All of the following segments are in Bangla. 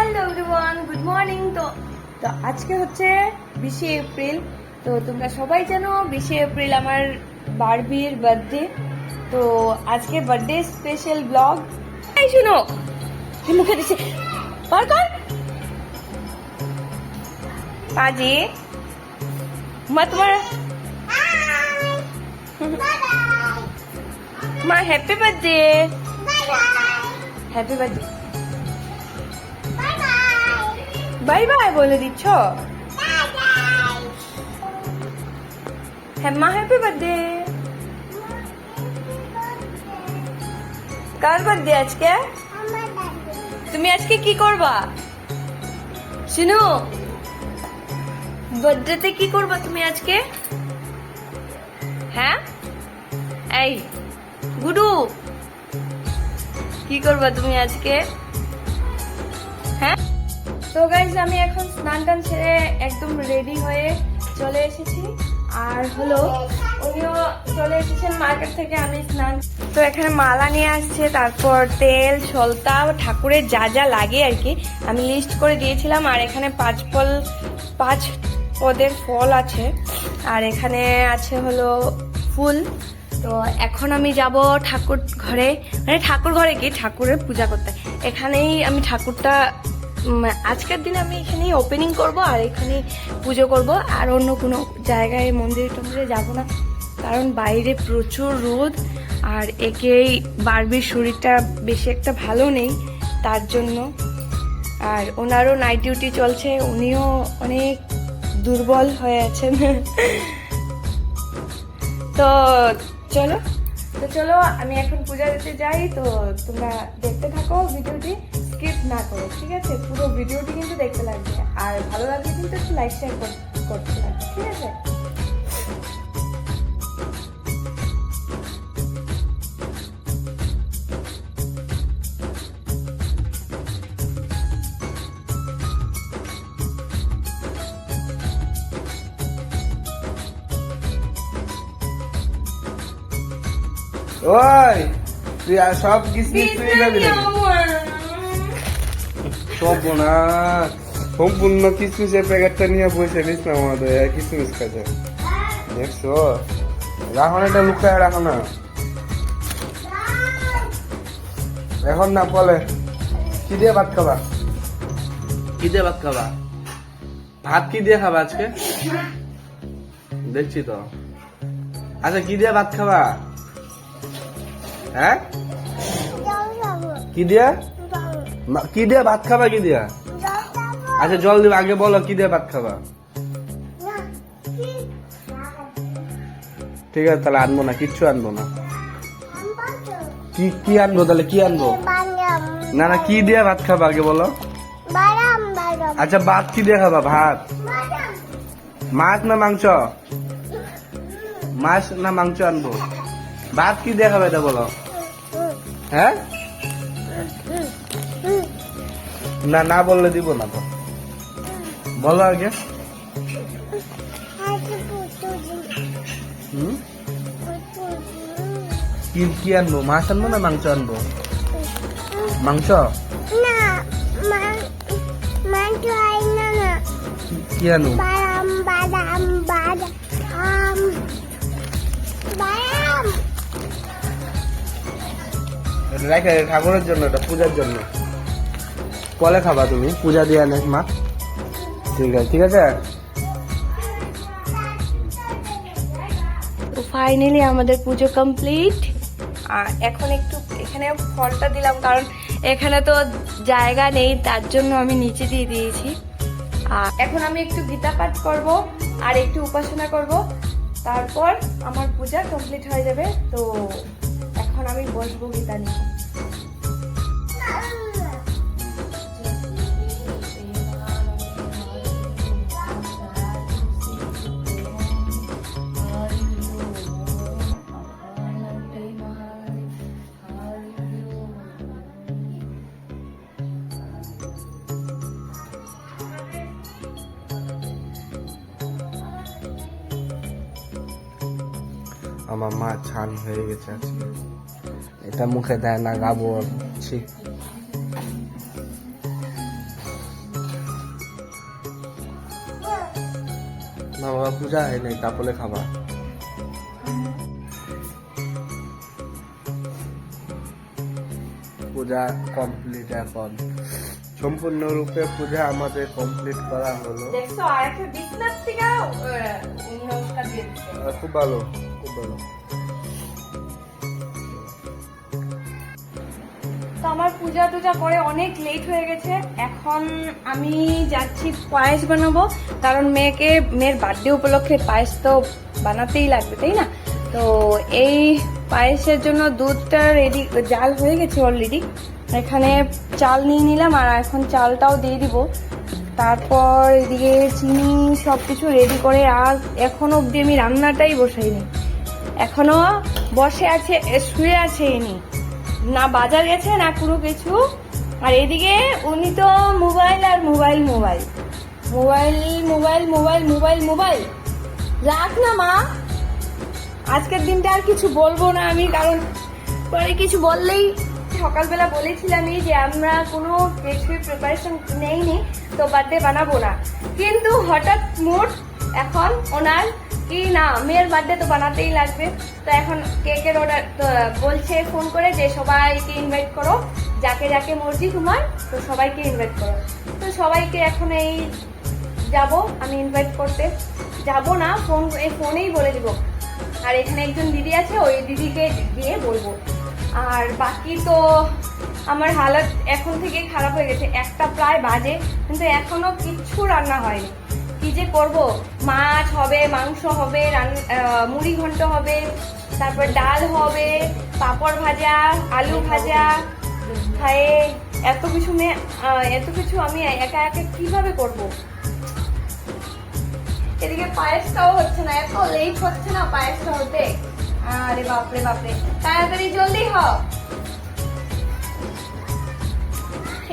Hello everyone, good morning. তো আজকে হচ্ছে 20শে এপ্রিল। তো তোমরা সবাই জানো 20শে এপ্রিল আমার বারবির বার্থডে। তো আজকে বার্থডে স্পেশাল ব্লগ। এই শুনো, কি মুখে দিছে বার কর পাজি মা তোমার মা happy birthday, happy birthday, bye bye বলে দিচ্ছ। হ্যাঁ মা হ্যাপি বার্থডে। কার বার্থডে আজকে? তুমি আজকে কি করবা? শুনো, বার্থডেতে কি করবা তুমি আজকে? হ্যাঁ এই গুডু, কি করবা তুমি আজকে? হ্যাঁ তো গাইজ, আমি এখন স্নান টান সেরে একদম রেডি হয়ে চলে এসেছি। আর হলো উনিও চলে এসেছেন মার্কেট থেকে। আমি স্নান তো এখানে মালা নিয়ে আসছে, তারপর তেল, সলতা, ঠাকুরের যা যা লাগে আর কি আমি লিস্ট করে দিয়েছিলাম। আর এখানে 5 পদের ফল আছে, আর এখানে আছে হলো ফুল। তো এখন আমি যাব ঠাকুর ঘরে, মানে ঠাকুর ঘরে কি ঠাকুরের পূজা করতে। এখানেই আমি ঠাকুরটা আজকের দিনে আমি এখানেই ওপেনিং করব আর এখানে পুজো করব। আর অন্য কোনো জায়গায় মন্দিরে টন্দিরে যাব না, কারণ বাইরে প্রচুর রোদ। আর একেই বারবির শরীরটা বেশি একটা ভালো নেই, তার জন্য। আর ওনারও নাইট ডিউটি চলছে, উনিও অনেক দুর্বল হয়ে আছেন। তো চলো আমি এখন পূজা দিতে যাই। তো তোমরা দেখতে থাকো ভিডিওটি, স্কিপ না করো, ঠিক আছে? পুরো ভিডিওটি কিন্তু দেখতে লাগবে, আর ভালো লাগলে কিন্তু একটু লাইক শেয়ার করতে লাগবে, ঠিক আছে? ওই তুই আর সব কিসমিস তুই যাবি না? সব না, সম্পূর্ণ কিসমিসের প্যাকেটটা নিয়ে বসে নিস না আমাদের কিসমিস খাচ্ছে। দেখছো, রাখো না, এটা লুকায় রাখো না এখন না। বলে কি দিয়ে ভাত খাবা? কি দিয়ে ভাত খাবা? ভাত কি দিয়ে খাবা আজকে? দেখছি তো। আচ্ছা কি দিয়ে ভাত খাবা? হ্যাঁ কি দিয়া? কি দিয়া ভাত খাবা? কি দিয়া? আচ্ছা জল দিবা, আগে বলো কি দিয়ে ভাত খাবা? ঠিক আছে, তাহলে আনবো না, কিচ্ছু আনবো না। কি আনবো তাহলে? কি আনবো? না না, কি দিয়ে ভাত খাবা আগে বলো। আচ্ছা ভাত কি দিয়ে খাবা? ভাত, মাছ না মাংস? মাছ না মাংস আনবো? ভাত কি দিয়ে খাবা এটা বলো। হ্যাঁ না না বললে দিব না তো, বলো আগে। কি আনবো? মাছ আনবো না মাংস আনবো? মাংস। কি আনবো? রেখে ঠাকুরের জন্য, এটা পূজার জন্য। কলে খাবা তুমি? পূজা দিয়ে আনে মা। ঠিক আছে ঠিক আছে। তো ফাইনালি আমাদের পুজো কমপ্লিট। আর এখন একটু এখানে ফলটা দিলাম, কারণ এখানে তো জায়গা নেই, তার জন্য আমি নিচে দিয়ে দিয়েছি। আর এখন আমি একটু গীতা পাঠ করব আর একটু উপাসনা করব, তারপর আমার পূজা কমপ্লিট হয়ে যাবে। তো এখন আমি বসবো গীতা নিয়ে। আমার মা ছান হয়ে গেছে আজকে, এটা মুখে দেয় না, গাবো। না বাবা পূজা হয় নাই তারপরে খাবা। পূজা কমপ্লিট, এখন সম্পূর্ণরূপে পূজা আমাদের কমপ্লিট করা হলো। দেখছো আরেকটা বিছনার থেকে নমস্কার দিয়ে দিচ্ছে। খুব ভালো, খুব ভালো। তো আমার পূজা টুজা করে অনেক লেট হয়ে গেছে। এখন আমি যাচ্ছি পায়েস বানাবো, কারণ মেয়ের বার্থডে উপলক্ষে পায়েস তো বানাতেই লাগবে, তাই না? তো এই পায়েসের জন্য দুধটা রেডি, জাল হয়ে গেছে অলরেডি। এখানে চাল নিয়ে নিলাম, আর এখন চালটাও দিয়ে দিব। তারপর এদিকে চিনি সব কিছু রেডি করে, আর এখনো অবধি আমি রান্নাটাই বসাইনি, এখনো বসে আছে, শুয়ে আছে ইনি, না বাজার গেছে না কোনো কিছু। আর এদিকে উনি তো মোবাইল আর mobile mobile mobile mobile mobile mobile mobile. রাখ না মা, আজকের দিনটা আর কিছু বলবো না আমি, কারণ পরে কিছু বললেই, সকালবেলা বলেছিলামই যে আমরা কোনো কিছুই প্রিপারেশন নেইনি, তো বার্থডে বানাবো না। কিন্তু হঠাৎ মুড এখন ওনার কি না, মেয়ের বার্থডে তো বানাতেই লাগবে। তো এখন কেকের অর্ডার বলছে ফোন করে যে সবাইকে ইনভাইট করো, যাকে যাকে মর্জি তোমার, তো সবাইকে ইনভাইট করো। তো সবাইকে এখন এই যাব আমি ইনভাইট করতে, যাব না, ফোনেই বলে দিব। আর এখানে একজন দিদি আছে, ওই দিদিকে গিয়ে বলবো। আর বাকি তো আমার হালত এখন থেকে খারাপ হয়ে গেছে, একটা প্রায় বাজে, কিন্তু এখনো কিচ্ছু রান্না হয়নি। কি যে করব, মাছ হবে, মাংস হবে, মুড়ি ঘন্ট হবে, তারপর ডাল হবে, পাঁপড় ভাজা, আলু ভাজা, খায়ে এত কিছু আমি একা একা কিভাবে করব। এদিকে পায়েসটাও হচ্ছে না, এত লেট হচ্ছে না পায়েসটা হতে। আরে বাপরে বাপরে, তাড়াতাড়ি জলদি হ।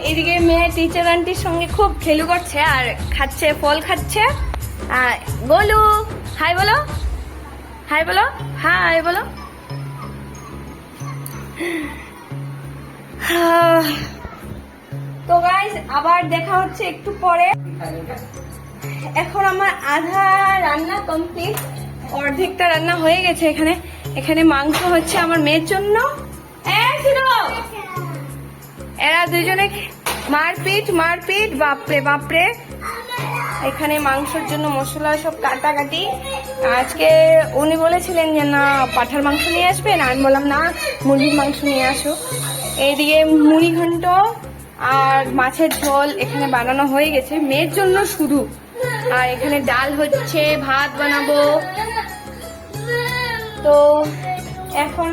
এদিকে মেয়ে টিচার আন্টির সঙ্গে খুব খেলু করছে আর খাচ্ছে, ফল খাচ্ছে। বলু হাই বলো, হাই বলো, হাই বলো। তো গাইস আবার দেখা হচ্ছে একটু পরে। এখন আমার আধা রান্না কমপ্লিট, অর্ধেকটা রান্না হয়ে গেছে। এখানে মাংস হচ্ছে আমার মেয়ের জন্য। এরা দুজনে মারপিট বাপরে বাপরে। এখানে মাংসের জন্য মশলা সব কাটাকাটি। আজকে উনি বলেছিলেন যে না পাঁঠার মাংস নিয়ে আসবেন, আমি বললাম না মুরগির মাংস নিয়ে আসো। এইদিকে মুড়ি ঘন্ট আর মাছের ঝোল এখানে বানানো হয়ে গেছে মেয়ের জন্য শুধু। আর এখানে ডাল হচ্ছে, ভাত বানাবো। তো এখন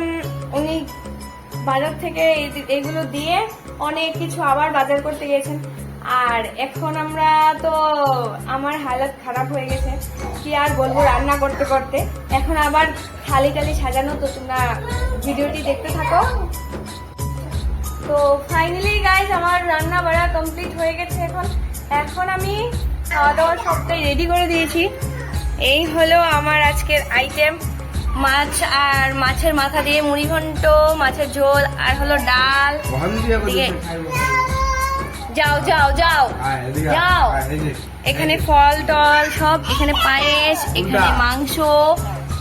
উনি বাজার থেকে এগুলো দিয়ে অনেক কিছু আবার বাজার করতে গেছেন। আর এখন আমরা তো, আমার হালত খারাপ হয়ে গেছে, কি আর বলবো রান্না করতে করতে। এখন আবার থালি টালি সাজানো, তো তোমরা ভিডিওটি দেখতে থাকো। তো ফাইনালি গাইজ আমার রান্না বাড়া কমপ্লিট হয়ে গেছে। এখন আমি খাওয়া দাওয়া সবটাই রেডি করে দিয়েছি। এই হলো আমার আজকের আইটেম, মাছ আর মাছের মাথা দিয়ে মুড়ি ঘন্ট, মাছের ঝোল, আর হলো ডাল। যাও যাও যাও যাও, এখানে ফল টল সব, এখানে পায়েস, এখানে মাংস,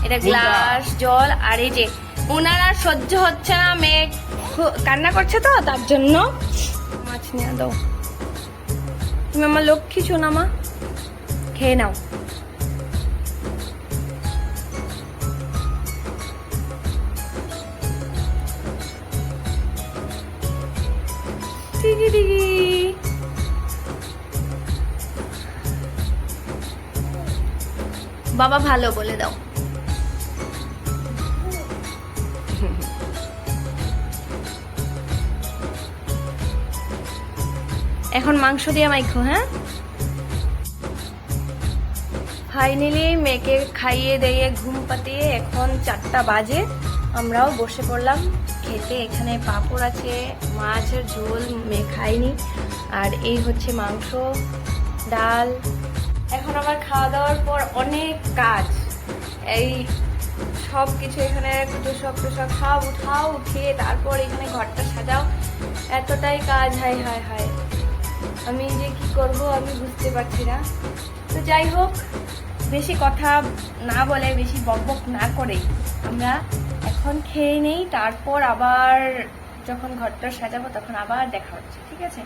এটা গ্লাস জল। আর এই যে ওনার আর সহ্য হচ্ছে না, মেয়ে কান্না করছে তো তার জন্য মাছ নিয়ে দাও। তুমি আমার লক্ষ্মী শোনা মা, খেয়ে নাও। বাবা ভালো বলে দাও। এখন মাংস দিয়ে মাইখো। হ্যাঁ, ফাইনালি মেয়েকে খাইয়ে দিয়ে ঘুম পাতিয়ে এখন 4টা বাজে, আমরাও বসে পড়লাম খেতে। এখানে পাঁপড় আছে, মাছের ঝোল, মেয়ে খাইনি, আর এই হচ্ছে মাংস, ডাল। এখন আবার খাওয়া দাওয়ার পর অনেক কাজ, এই সব কিছু এখানে সব সব উঠিয়ে তারপর এখানে ঘরটা সাজাও, এতটাই কাজ। হাই হাই হাই, আমি যে কি করব আমি বুঝতে পারছি না। তো যাই হোক, বেশি কথা না বলে, বেশি বকবক না করে আমরা এখন খেয়ে নেই, তারপর আবার যখন ঘরটা সাজাবো তখন আবার দেখা হচ্ছে, ঠিক আছে?